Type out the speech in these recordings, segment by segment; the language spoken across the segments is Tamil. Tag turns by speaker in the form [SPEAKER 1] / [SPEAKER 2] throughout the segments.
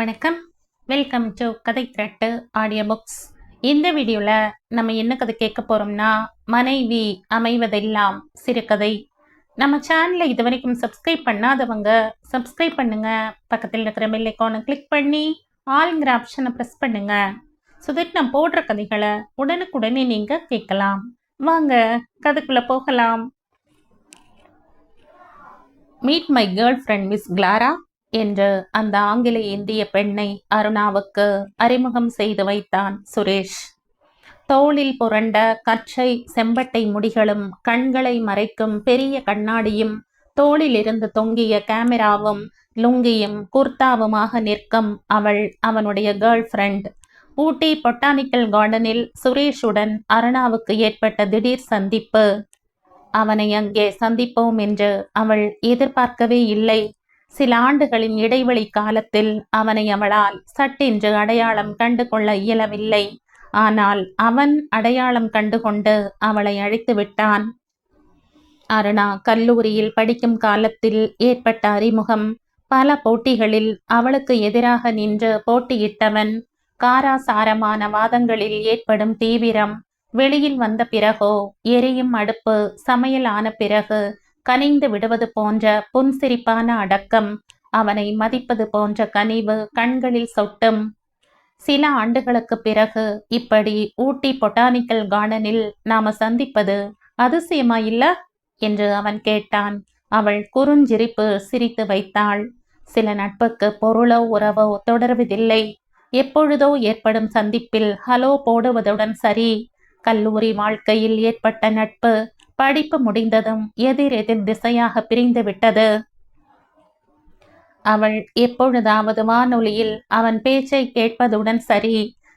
[SPEAKER 1] வணக்கம். வெல்கம் டு கதை திரட்டு ஆடியோ புக்ஸ். இந்த வீடியோவில் நம்ம என்ன கதை கேட்க போகிறோம்னா, மனைவி அமைவதெல்லாம் சிறுகதை. நம்ம சேனலை இது வரைக்கும் சப்ஸ்கிரைப் பண்ணாதவங்க சப்ஸ்கிரைப் பண்ணுங்க. பக்கத்தில் இருக்கிற பெல் ஐகானை கிளிக் பண்ணி ஆல்ங்கிற ஆப்ஷனை ப்ரெஸ் பண்ணுங்க. ஸோ தட் நான் போடுற கதைகளை உடனுக்குடனே நீங்கள் கேட்கலாம். வாங்க கதைக்குள்ளே போகலாம். Meet my girl friend miss Clara என்று அந்த ஆங்கில இந்திய பெண்ணை அருணாவுக்கு அறிமுகம் செய்து வைத்தான் சுரேஷ். தோளில் புரண்ட கற்றை செம்பட்டை முடிகளும் கண்களை மறைக்கும் பெரிய கண்ணாடியும் தோளில் இருந்து தொங்கிய கேமராவும் லுங்கியும் குர்தாவுமாக நிற்கும் அவள் அவனுடைய கேர்ள் ஃப்ரெண்ட். ஊட்டி பொட்டானிக்கல் கார்டனில் சுரேஷுடன் அருணாவுக்கு ஏற்பட்ட திடீர் சந்திப்பு. அவனை அங்கே சந்திப்போம் என்று அவள் எதிர்பார்க்கவே இல்லை. சில ஆண்டுகளின் இடைவெளி காலத்தில் அவனை அவளால் சட்டென்று அடையாளம் கண்டு கொள்ள இயலவில்லை. ஆனால் அவன் அடையாளம் கண்டுகொண்டு அவளை அழைத்து விட்டான். அருணா கல்லூரியில் படிக்கும் காலத்தில் ஏற்பட்ட அறிமுகம். பல போட்டிகளில் அவளுக்கு எதிராக நின்று போட்டியிட்டவன். காராசாரமான வாதங்களில் ஏற்படும் தீவிரம் வெளியில் வந்த பிறகோ, எரியும் அடுப்பு சமையல் ஆன பிறகு கனிந்து விடுவது போன்ற புன்சிரிப்பான அடக்கம், அவனை மதிப்பது போன்ற கனிவு கண்களில் சொட்டும். சில ஆண்டுகளுக்கு பிறகு இப்படி ஊட்டி பொட்டானிக்கல் கார்டனில் நாம சந்திப்பது அதிசயமா இல்ல என்று அவன் கேட்டான். அவள் குறுஞ்சிரிப்பு சிரித்து வைத்தாள். சில நட்புக்கு பொருளோ உறவோ தொடர்வதில்லை. எப்பொழுதோ ஏற்படும் சந்திப்பில் ஹலோ போடுவதுடன் சரி. கல்லூரி வாழ்க்கையில் ஏற்பட்ட நட்பு படிப்பு முடிந்ததும் எதிர் திசையாக பிரிந்து விட்டது. அவள் எப்பொழுதாவது வானொலியில் அவன் பேச்சை கேட்பதுடன் சரி.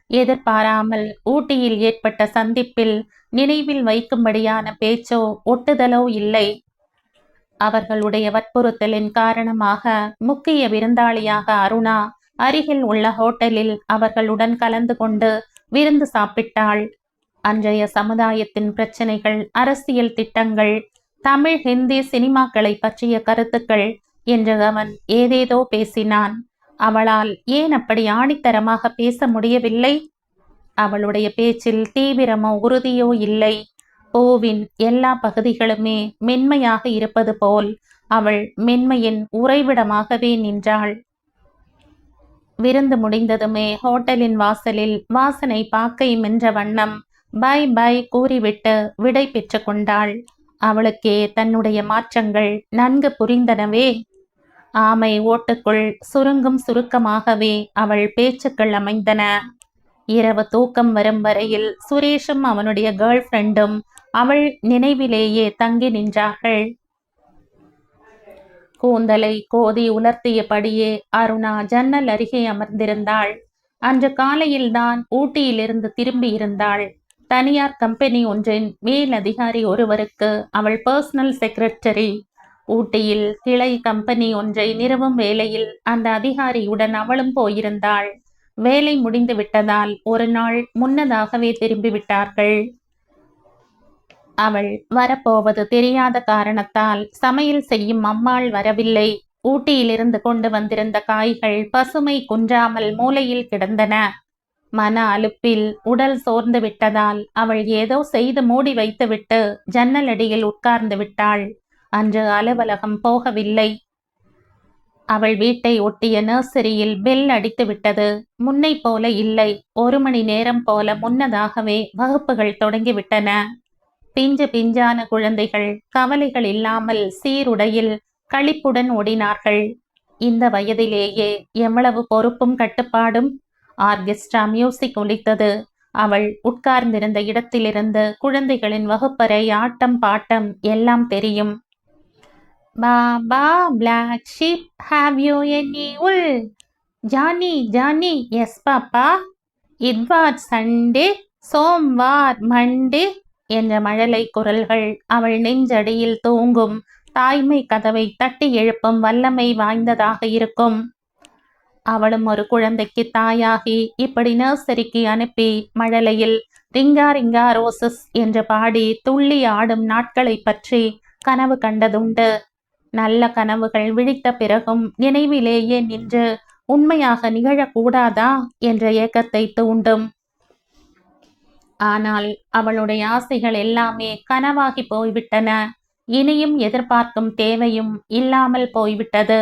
[SPEAKER 1] எதிர்பாராமல் ஊட்டியில் ஏற்பட்ட சந்திப்பில் நினைவில் வைக்கும்படியான பேச்சோ ஒட்டுதலோ இல்லை. அவர்களுடைய வற்புறுத்தலின் காரணமாக முக்கிய விருந்தாளியாக அருணா அருகில் உள்ள ஹோட்டலில் அவர்களுடன் கலந்து கொண்டு விருந்து சாப்பிட்டாள். அன்றைய சமுதாயத்தின் பிரச்சனைகள், அரசியல் திட்டங்கள், தமிழ் ஹிந்தி சினிமாக்களை பற்றிய கருத்துக்கள் என்று அவன் ஏதேதோ பேசினான். அவளால் ஏன் அப்படி ஆணித்தரமாக பேச முடியவில்லை? அவளுடைய பேச்சில் தீவிரமோ உறுதியோ இல்லை. பூவின் எல்லா பகுதிகளுமே மென்மையாக இருப்பது போல் அவள் மென்மையின் உறைவிடமாகவே நின்றாள். விருந்து முடிந்ததுமே ஹோட்டலின் வாசலில் வாசனை பாக்கை மென்ற வண்ணம் பை பை கூறிவிட்டு விடை பெற்று கொண்டாள். அவளுக்கே தன்னுடைய மாற்றங்கள் நன்கு புரிந்தனவே. ஆமை ஓட்டுக்குள் சுருங்கும் சுருக்கமாகவே அவள் பேச்சுக்கள் அமைந்தன. இரவு தூக்கம் வரும் வரையில் சுரேஷும் அவனுடைய கேர்ள் ஃப்ரெண்டும் அவள் நினைவிலேயே தங்கி நின்றார்கள். கூந்தலை கோதி உலர்த்தியபடியே அருணா ஜன்னல் அருகே அமர்ந்திருந்தாள். அன்று காலையில்தான் ஊட்டியிலிருந்து திரும்பி இருந்தாள். தனியார் கம்பெனி ஒன்றின் மேல் அதிகாரி ஒருவருக்கு அவள் பர்சனல் செக்ரட்டரி. ஊட்டியில் கிளை கம்பெனி ஒன்றை நிறுவும் வேளையில் அந்த அதிகாரியுடன் அவளும் போயிருந்தாள். வேலை முடிந்து விட்டதால் ஒரு நாள் முன்னதாகவே திரும்பிவிட்டார்கள். அவள் வரப்போவது தெரியாத காரணத்தால் சமையல் செய்யும் அம்மாள் வரவில்லை. ஊட்டியிலிருந்து கொண்டு வந்திருந்த காய்கள் பசுமை குன்றாமல் மூலையில் கிடந்தன. மன அலுப்பில் உடல் சோர்ந்து விட்டதால் அவள் ஏதோ செய்து மூடி வைத்துவிட்டு ஜன்னல் அடியில் உட்கார்ந்து விட்டாள். அன்று அலுவலகம் போகவில்லை. அவள் வீட்டை ஒட்டிய நர்சரியில் பெல் அடித்து விட்டது. முன்னை போல இல்லை. 1 மணி நேரம் போல முன்னதாகவே வகுப்புகள் தொடங்கிவிட்டன. பிஞ்சான குழந்தைகள் கவலைகள் இல்லாமல் சீருடையில் களிப்புடன் ஓடினார்கள். இந்த வயதிலேயே எவ்வளவு பொறுப்பும் கட்டுப்பாடும்! ஆர்கெஸ்ட்ரா மியூசிக் ஒலித்தது. அவள் உட்கார்ந்திருந்த இடத்திலிருந்து குழந்தைகளின் வகுப்பறை, ஆட்டம் பாட்டம் எல்லாம் தெரியும். Baa baa black sheep, have you any wool? Johnny Johnny, yes papa. இட்வார் சண்டே, சோம்வார் மண்டே என்ற மழலை குரல்கள் அவள் நெஞ்சடியில் தூங்கும் தாய்மை கதவை தட்டி எழுப்பும் வல்லமை வாய்ந்ததாக இருக்கும். அவளும் ஒரு குழந்தைக்கு தாயாகி இப்படி நர்சரிக்கு அனுப்பி மழலையில் ரிங்கா ரிங்கா ரோசஸ் என்று பாடி துள்ளி ஆடும் நாட்களை பற்றி கனவு கண்டதுண்டு. நல்ல கனவுகள் விழித்த பிறகும் நினைவிலேயே நின்று உண்மையாக நிகழக்கூடாதா என்ற ஏக்கத்தை தூண்டும். ஆனால் அவளுடைய ஆசைகள் எல்லாமே கனவாகி போய்விட்டன. இனியும் எதிர்பார்க்கும் தேவையும் இல்லாமல் போய்விட்டது.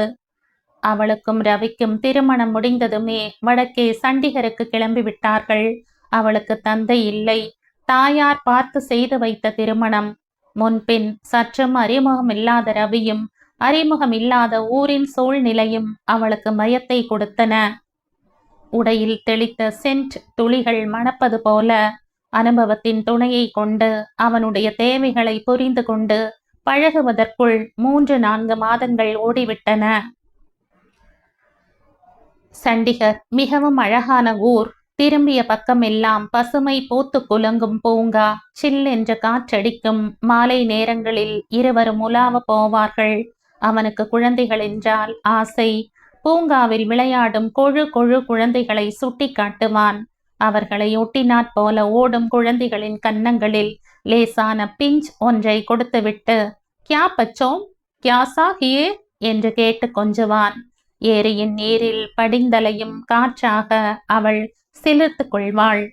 [SPEAKER 1] அவளுக்கும் ரவிக்கும் திருமணம் முடிந்ததுமே வடக்கே சண்டிகருக்கு கிளம்பிவிட்டார்கள். அவளுக்கு தந்தை இல்லை. தாயார் பார்த்து செய்து வைத்த திருமணம். முன்பின் சற்றும் அறிமுகம் இல்லாத ரவியும் அறிமுகம் இல்லாத ஊரின் சூழ்நிலையும் அவளுக்கு பயத்தை கொடுத்தன. உடையில் தெளித்த சென்ட் துளிகள் மணப்பது போல அனுபவத்தின் துணையை கொண்டு அவனுடைய தேவைகளை புரிந்து கொண்டு பழகுவதற்குள் 3-4 மாதங்கள் ஓடிவிட்டன. சண்டிகர் மிகவும் அழகான ஊர். திரும்பிய பக்கமெல்லாம் பசுமை பூத்து குலுங்கும் பூங்கா. சில் என்ற காற்றடிக்கும் மாலை நேரங்களில் இருவரும் உலாவ போவார்கள். அவனுக்கு குழந்தைகள் என்றால் ஆசை. பூங்காவில் விளையாடும் கொழு கொழு குழந்தைகளை சுட்டி காட்டுவான். அவர்களை ஒட்டினாற் போல ஓடும் குழந்தைகளின் கன்னங்களில் லேசான பிஞ்ச் ஒன்றை கொடுத்துவிட்டு கியா பச்சோம் கியா சாகியே என்று கேட்டு கொஞ்சுவான். ஏரியின் நீரில் படிந்தலையும் காற்றாக அவள் சிலிர்த்து கொள்வாள்.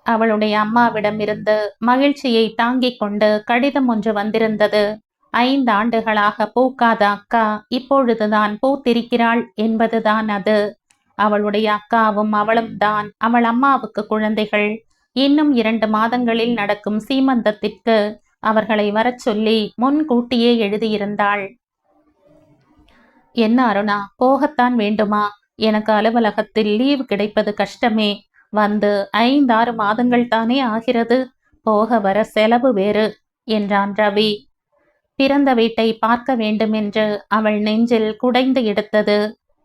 [SPEAKER 1] அவளுடைய அம்மாவிடமிருந்து மகிழ்ச்சியை தாங்கிக் கொண்டு கடிதம் ஒன்று வந்திருந்தது. 5 ஆண்டுகளாக பூக்காத அக்கா இப்பொழுதுதான் பூத்திருக்கிறாள் என்பதுதான் அது. அவளுடைய அக்காவும் அவளும் தான் அவள் அம்மாவுக்கு குழந்தைகள். இன்னும் 2 மாதங்களில் நடக்கும் சீமந்தத்திற்கு அவர்களை வரச் சொல்லி முன்கூட்டியே எழுதியிருந்தாள். என்ன அருணா, போகத்தான் வேண்டுமா? எனக்கு அலுவலகத்தில் லீவு கிடைப்பது கஷ்டமே. வந்து 5-6 மாதங்கள் தானே ஆகிறது. போக வர செலவு வேறு என்றான் ரவி. பிறந்த வீட்டை பார்க்க வேண்டும் என்று அவள் நெஞ்சில் குடைந்து எடுத்தது.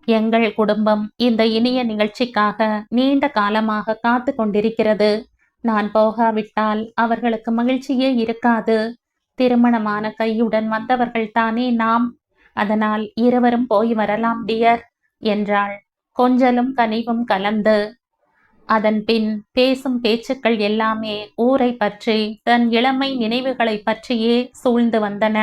[SPEAKER 1] எங்கள் குடும்பம் இந்த இனிய நிகழ்ச்சிக்காக நீண்ட காலமாக காத்து கொண்டிருக்கிறது. நான் போகாவிட்டால் அவர்களுக்கு மகிழ்ச்சியே இருக்காது. திருமணமான கையுடன் வந்தவர்கள் தானே நாம். அதனால் இருவரும் போய் வரலாம் டியர் என்றாள், கொஞ்சலும் கனிவும் கலந்து. அதன் பின் பேசும் பேச்சுக்கள் எல்லாமே ஊரை பற்றி, தன் இளமை நினைவுகளை பற்றியே சூழ்ந்து வந்தன.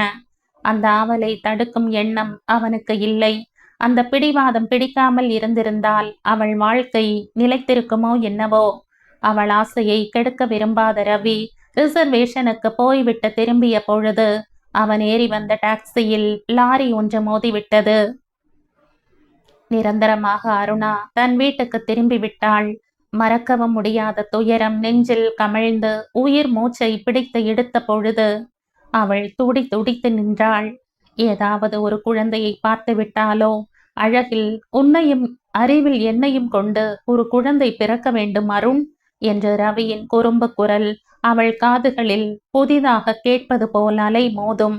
[SPEAKER 1] அந்த ஆவலை தடுக்கும் எண்ணம் அவனுக்கு இல்லை. அந்த பிடிவாதம் பிடிக்காமல் இருந்திருந்தால் அவள் வாழ்க்கை நிலைத்திருக்குமோ என்னவோ. அவள் ஆசையை கெடுக்க விரும்பாத ரவி ரிசர்வேஷனுக்கு போய்விட்டு திரும்பிய பொழுது அவன் ஏறி வந்த டாக்ஸியில் லாரி ஒன்று மோதிவிட்டது. நிரந்தரமாக அருணா தன் வீட்டுக்கு திரும்பிவிட்டாள். மறக்கவும் முடியாத துயரம் நெஞ்சில் கமிழ்ந்து உயிர் மூச்சை பிடித்து எடுத்த பொழுது அவள் துடி துடித்து நின்றாள். ஏதாவது ஒரு குழந்தையை பார்த்து விட்டாலோ? அழகில் உன்னையும் அறிவில் என்னையும் கொண்டு ஒரு குழந்தை பிறக்க வேண்டும் அருண் என்று ரவியின் குறும்பு குரல் அவள் காதுகளில் புதிதாக கேட்பது போல் அலை மோதும்.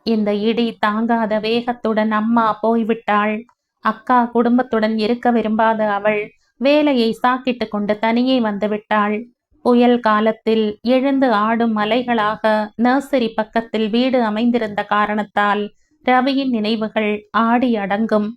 [SPEAKER 1] இந்த இடி தாங்காத வேகத்துடன் அம்மா போய்விட்டாள். அக்கா குடும்பத்துடன் இருக்க விரும்பாத அவள் வேலையை சாக்கிட்டு கொண்டு தனியே வந்துவிட்டாள். புயல் காலத்தில் எழுந்து ஆடும் மலைகளாக நர்சரி பக்கத்தில் வீடு அமைந்திருந்த காரணத்தால் ரவியின் நினைவுகள் ஆடி அடங்கும்.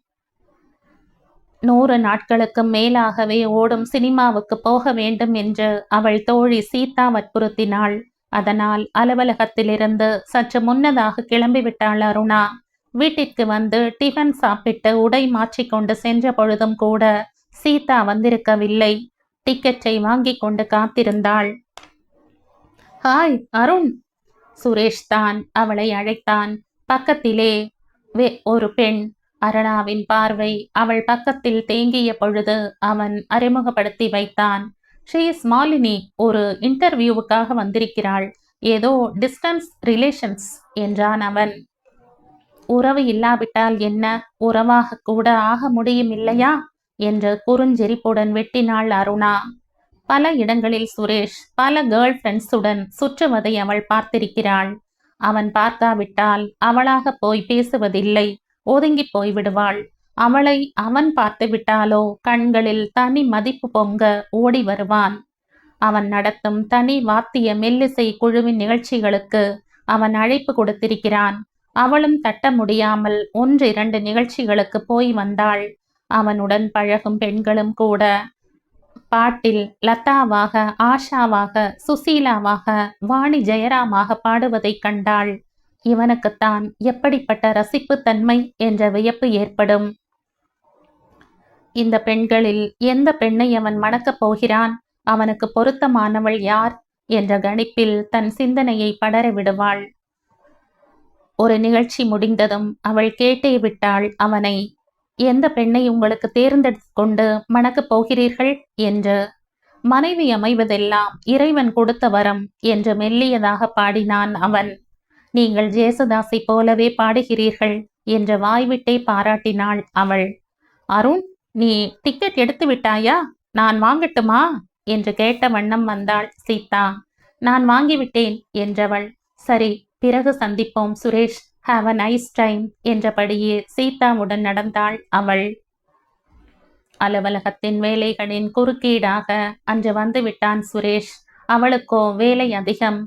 [SPEAKER 1] 100 நாட்களுக்கு மேலாகவே ஓடும் சினிமாவுக்கு போக வேண்டும் என்று அவள் தோழி சீதா வற்புறுத்தினாள். அதனால் அலுவலகத்திலிருந்து சற்று முன்னதாக கிளம்பிவிட்டாள் அருணா. வீட்டிற்கு வந்து டிஃபன் சாப்பிட்டு உடை மாற்றிக்கொண்டு சென்ற பொழுதும் கூட சீதா வந்திருக்கவில்லை. டிக்கெட்டை வாங்கி கொண்டு காத்திருந்தாள். ஹாய் அருண். சுரேஷ் தான் அவளை அழைத்தான். பக்கத்திலே ஒரு பெண். அருணாவின் பார்வை அவள் பக்கத்தில் தேங்கிய பொழுது அவன் அறிமுகப்படுத்தி வைத்தான். She is Malini. ஒரு இன்டர்வியூவுக்காக வந்திருக்கிறாள். ஏதோ டிஸ்டன்ஸ் ரிலேஷன்ஸ் என்றான் அவன். உறவு இல்லாவிட்டால் என்ன, உறவாக கூட ஆக முடியும் இல்லையா என்று குறுஞ்செரிப்புடன் வெட்டினாள் அருணா. பல இடங்களில் சுரேஷ் பல கேர்ள் ஃப்ரெண்ட்ஸுடன் சுற்றுவதை அவள் பார்த்திருக்கிறாள். அவன் பார்க்காவிட்டால் அவளாக போய் பேசுவதில்லை, ஒதுங்கி போய்விடுவாள். அவளை அவன் பார்த்து விட்டாலோ கண்களில் தனி மதிப்பு பொங்க ஓடி வருவான். அவன் நடத்தும் தனி வாத்திய மெல்லிசை குழுவின் நிகழ்ச்சிகளுக்கு அவன் அழைப்பு கொடுத்திருக்கிறான். அவளும் தட்ட முடியாமல் 1-2 நிகழ்ச்சிகளுக்கு போய் வந்தாள். அவனுடன் பழகும் பெண்களும் கூட பாட்டில் லதாவாக, ஆஷாவாக, சுசீலாவாக, வாணி ஜெயராமாக பாடுவதைக் கண்டாள். இவனுக்குத்தான் எப்படிப்பட்ட ரசிப்புத்தன்மை என்ற வியப்பு ஏற்படும். இந்த பெண்களில் எந்த பெண்ணை அவன் மணக்கப் போகிறான்? அவனுக்கு பொருத்தமானவள் யார் என்ற கணிப்பில் தன் சிந்தனையை படர விடுவாள். ஒரு நிகழ்ச்சி முடிந்ததும் அவள் கேட்டே விட்டாள் அவனை. எந்த பெண்ணை உங்களுக்கு தேர்ந்தெடுத்து கொண்டு மணக்கப் போகிறீர்கள் என்று. மனைவி அமைவதெல்லாம் இறைவன் கொடுத்த வரம் என்று மெல்லியதாக பாடினான் அவன். நீங்கள் ஜேசுதாஸை போலவே பாடுகிறீர்கள் என்று வாய்விட்டே பாராட்டினாள் அவள். அருண், நீ டிக்கெட் எடுத்து விட்டாயா? நான் வாங்கட்டுமா என்று கேட்ட வண்ணம் வந்தாள் சீதா. நான் வாங்கிவிட்டேன் என்றவள். சரி, பிறகு சந்திப்போம் Suresh, have a nice time என்றபடியே சீதாவுடன் நடந்தாள் அவள். அலுவலகத்தின் வேலைகளின் குறுக்கீடாக அன்று வந்து விட்டான் சுரேஷ். அவளுக்கோ வேலை அதிகம்.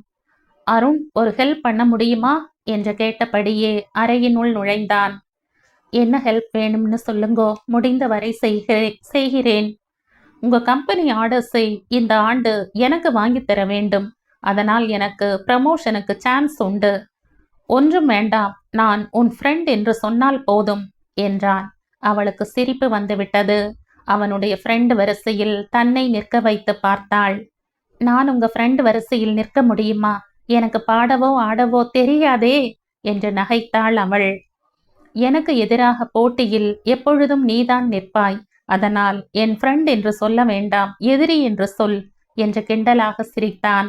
[SPEAKER 1] அருண், ஒரு ஹெல்ப் பண்ண முடியுமா என்று கேட்டபடியே அறையினுள் நுழைந்தான். என்ன ஹெல்ப் வேணும்னு சொல்லுங்கோ, முடிந்தவரை செய்கிறேன். உங்க கம்பெனி ஆர்டர்ஸை இந்த ஆண்டு எனக்கு வாங்கித்தர வேண்டும். அதனால் எனக்கு ப்ரமோஷனுக்கு சான்ஸ் உண்டு. ஒன்றும் வேண்டாம், நான் உன் ஃப்ரெண்ட் என்று சொன்னால் போதும் என்றான். அவளுக்கு சிரிப்பு வந்துவிட்டது. அவனுடைய ஃப்ரெண்ட் வரிசையில் தன்னை நிற்க வைத்து பார்த்தாள். நான் உங்க ஃப்ரெண்ட் வரிசையில் நிற்க முடியுமா? எனக்கு பாடவோ ஆடவோ தெரியாதே என்று நகைத்தாள் அவள். எனக்கு எதிராக போட்டியில் எப்பொழுதும் நீதான் நிற்பாய். அதனால் என் ஃப்ரெண்ட் என்று சொல்ல வேண்டாம், எதிரி என்று சொல் என்று கிண்டலாக சிரித்தான்.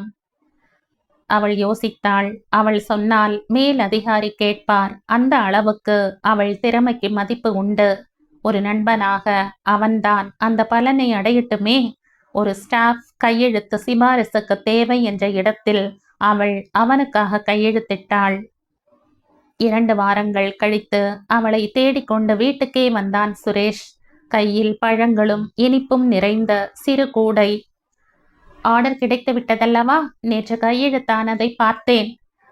[SPEAKER 1] அவள் யோசித்தாள். அவள் சொன்னால் மேல் அதிகாரி கேட்பார். அந்த அளவுக்கு அவள் திறமைக்கு மதிப்பு உண்டு. ஒரு நண்பனாக அவன்தான் அந்த பலனை அடையட்டுமே. ஒரு ஸ்டாஃப் கையெழுத்து சிபாரிசுக்கு தேவை என்ற இடத்தில் அவள் அவனுக்காக கையெழுத்திட்டாள். 2 வாரங்கள் கழித்து அவளை தேடிக்கொண்டு வீட்டுக்கே வந்தான் சுரேஷ். கையில் பழங்களும் இனிப்பும் நிறைந்த சிறு கூடை. ஆர்டர் கிடைத்து விட்டதல்லவா? நேற்று கையெழுத்தானதை பார்த்தேன்.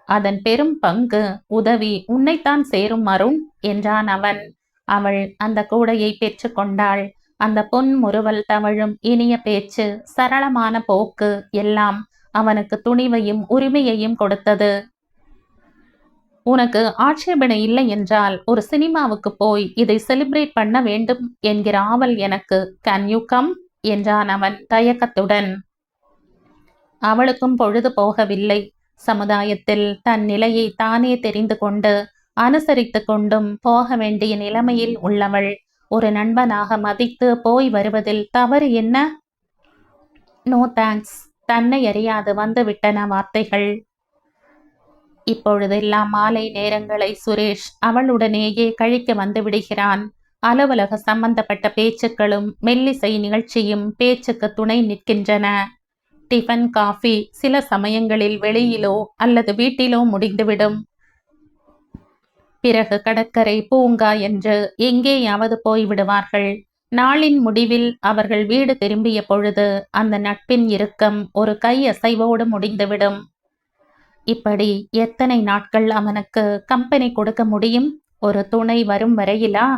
[SPEAKER 1] அதன் பெரும் பங்கு உதவி உன்னைத்தான் சேரும் அருண் என்றான் அவன். அவள் அந்த கூடையை பெற்று கொண்டாள். அந்த பொன் முறுவல் தவழும் இனிய பேச்சு, சரளமான போக்கு எல்லாம் அவனுக்கு துணிவையும் உரிமையையும் கொடுத்தது. உனக்கு ஆட்சேபனை இல்லை என்றால் ஒரு சினிமாவுக்கு போய் இதை செலிப்ரேட் பண்ண வேண்டும் என்கிற ஆவல் எனக்கு. கேன் யூ கம் என்றான் அவன் தயக்கத்துடன். அவளுக்கும் பொழுது போகவில்லை. சமுதாயத்தில் தன் நிலையை தானே தெரிந்து கொண்டு அனுசரித்து கொண்டும் போக வேண்டிய நிலைமையில் உள்ளவள். ஒரு நண்பனாக மதித்து போய் வருவதில் தவறு என்ன? No thanks. தன்னை அறியாது வந்து விட்டன வார்த்தைகள். இப்பொழுதெல்லாம் மாலை நேரங்களை சுரேஷ் அவளுடனேயே கழிக்க வந்து விடுகிறான். அலுவலக சம்பந்தப்பட்ட பேச்சுக்களும் மெல்லிசை நிகழ்ச்சியும் பேச்சுக்கு துணை நிற்கின்றன. டிஃபன், காஃபி சில சமயங்களில் வெளியிலோ அல்லது வீட்டிலோ முடிந்துவிடும். பிறகு கடற்கரை, பூங்கா என்று எங்கேயாவது போய்விடுவார்கள். நாளின் முடிவில் அவர்கள் வீடு திரும்பிய பொழுது அந்த நட்பின் இறுக்கம் ஒரு கை அசைவோடு முடிந்துவிடும். இப்படி எத்தனை நாட்கள் அவனுக்கு கம்பெனி கொடுக்க முடியும்? ஒரு துணை வரும் வரையிலா?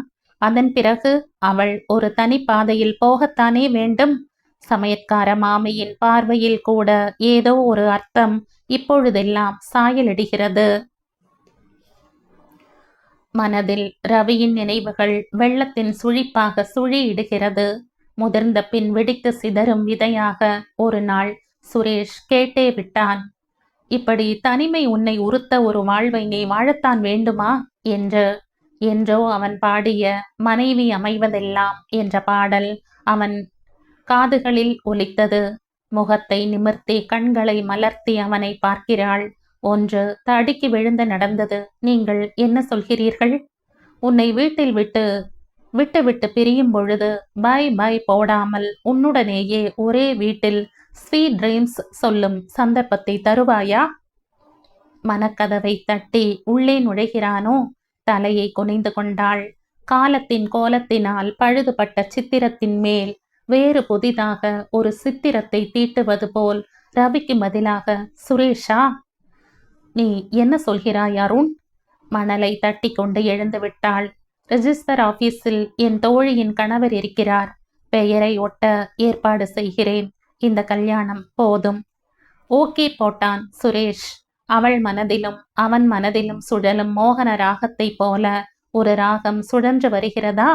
[SPEAKER 1] அதன் பிறகு அவள் ஒரு தனி பாதையில் போகத்தானே வேண்டும். சமையற்கார மாமியின் பார்வையில் கூட ஏதோ ஒரு அர்த்தம் இப்பொழுதெல்லாம் சாயலிடுகிறது. மனதில் ரவியின் நினைவுகள் வெள்ளத்தின் சுழிப்பாக சுழியிடுகிறது. முதிர்ந்த பின் வெடித்து சிதறும் விதையாக ஒரு நாள் சுரேஷ் கேட்டே விட்டான். இப்படி தனிமை உன்னை உறுத்த ஒரு வாழ்வை நீ வாழத்தான் வேண்டுமா என்று. என்றோ அவன் பாடிய மனைவி அமைவதெல்லாம் என்ற பாடல் அவன் காதுகளில் ஒலித்தது. முகத்தை நிமிர்த்தி கண்களை மலர்த்தி அவனை பார்க்கிறாள். ஒன்று தடுக்கி விழுந்து நடந்தது. நீங்கள் என்ன சொல்கிறீர்கள்? உன்னை வீட்டில் விட்டு விட்டு பிரியும் பொழுது பை பை போடாமல் உன்னுடனேயே ஒரே வீட்டில் ஸ்வீட் ட்ரீம்ஸ் சொல்லும் சந்தர்ப்பத்தை தருவாயா? மனக்கதவை தட்டி உள்ளே நுழைகிறானோ? தலையை குனிந்து கொண்டாள். காலத்தின் கோலத்தினால் பழுதுபட்ட சித்திரத்தின் மேல் வேறு புதிதாக ஒரு சித்திரத்தை தீட்டுவது போல் ரவிக்கு பதிலாக சுரேஷா? நீ என்ன சொல்கிறாய் அருண்? மணலை தட்டி கொண்டு எழுந்து விட்டாள். ரெஜிஸ்டர் ஆபீஸில் என் தோழியின் கணவர் இருக்கிறார். பெயரை ஒட்ட ஏற்பாடு செய்கிறேன். இந்த கல்யாணம் போதும். ஓகே போட்டான் சுரேஷ். அவள் மனதிலும் அவன் மனதிலும் சுழலும் மோகன ராகத்தை போல ஒரு ராகம் சுழன்று வருகிறதா?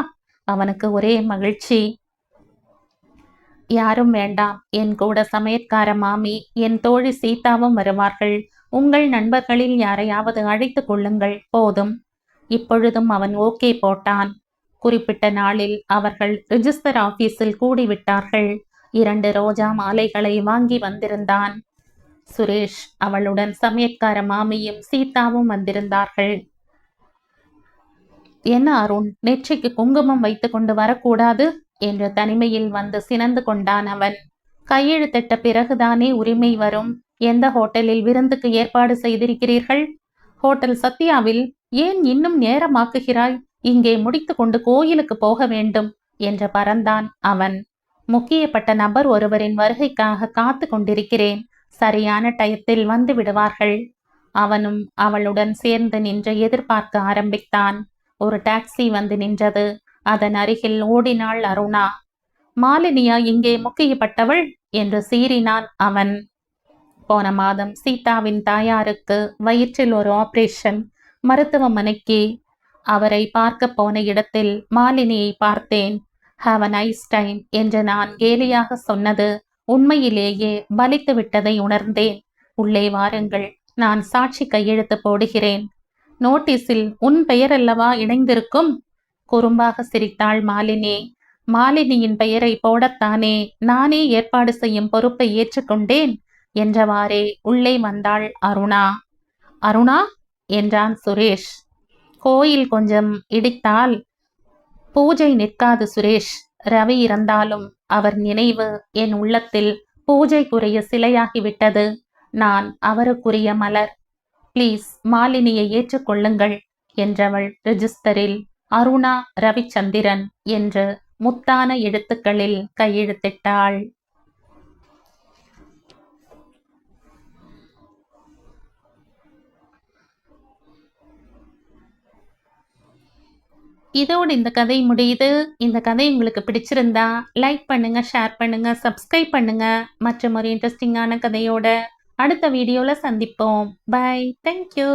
[SPEAKER 1] அவனுக்கு ஒரே மகிழ்ச்சி. யாரும் வேண்டாம், என் கூட சமையற்கார மாமி, என் தோழி சீதாவும் வருவார்கள். உங்கள் நண்பர்களில் யாரையாவது அழைத்துக் கொள்ளுங்கள், போதும். இப்பொழுதும் அவன் ஓகே போட்டான். குறிப்பிட்ட நாளில் அவர்கள் ரிஜிஸ்டர் ஆபீஸில் கூடிவிட்டார்கள். 2 ரோஜா மாலைகளை வாங்கி வந்திருந்தான். சுரேஷ், அவளுடன் சமையற்கார மாமியும் சீதாவும் வந்திருந்தார்கள். என்ன அருண், நெற்றிக்கு குங்குமம் வைத்துக் கொண்டு வரக்கூடாது என்று தனிமையில் வந்து சினந்து கொண்டான் அவன். கையெழுத்திட்ட பிறகுதானே உரிமை வரும். எந்த ஹோட்டலில் விருந்துக்கு ஏற்பாடு செய்திருக்கிறீர்கள்? ஹோட்டல் சத்யாவில். ஏன் இன்னும் நேரமாக்குகிறாய்? இங்கே முடித்து கொண்டு கோயிலுக்கு போக வேண்டும் என்று பறந்தான் அவன். முக்கியப்பட்ட நபர் ஒருவரின் வருகைக்காக காத்து கொண்டிருக்கிறேன். சரியான டயத்தில் வந்து விடுவார்கள். அவனும் அவளுடன் சேர்ந்து நின்று எதிர்பார்க்க ஆரம்பித்தான். ஒரு டாக்ஸி வந்து நின்றது. அதன் அருகில் ஓடினாள் அருணா. மாலினியா இங்கே முக்கியப்பட்டவள் என்று சீறினான் அவன். போன மாதம் சீதாவின் தாயாருக்கு வயிற்றில் ஒரு ஆபரேஷன். மருத்துவமனைக்கு அவரை பார்க்க போன இடத்தில் மாலினியை பார்த்தேன். ஹாவ் அ நைஸ் டைம் என்று நான் கேலியாக சொன்னது உண்மையிலேயே பலித்து விட்டதை உணர்ந்தேன். உள்ளே வாருங்கள், நான் சாட்சி கையெழுத்து போடுகிறேன். நோட்டீஸில் உன் பெயர் அல்லவா இணைந்திருக்கும்? குறும்பாக சிரித்தாள் மாலினி. மாலினியின் பெயரை போடத்தானே நானே ஏற்பாடு செய்யும் பொறுப்பை ஏற்றுக்கொண்டேன் என்றவாறே உள்ளே வந்தாள் அருணா. அருணா என்றான் சுரேஷ். கோயில் கொஞ்சம் இடித்தால் பூஜை நிற்காது சுரேஷ். ரவி இறந்தாலும் அவர் நினைவு என் உள்ளத்தில் பூஜைக்குரிய சிலையாகிவிட்டது. நான் அவருக்குரிய மலர். பிளீஸ் மாலினியை ஏற்றுக்கொள்ளுங்கள் என்றவள் ரிஜிஸ்டரில் அருணா ரவிச்சந்திரன் என்று முத்தான எழுத்துக்களில் கையெழுத்திட்டாள். இதோடு இந்த கதை முடியுது. இந்த கதை உங்களுக்கு பிடிச்சிருந்தா லைக் பண்ணுங்க, ஷேர் பண்ணுங்க, சப்ஸ்கிரைப் பண்ணுங்க. மற்றும் ஒரு இன்ட்ரெஸ்டிங்கான கதையோட அடுத்த வீடியோல சந்திப்போம். பை. தேங்க்யூ.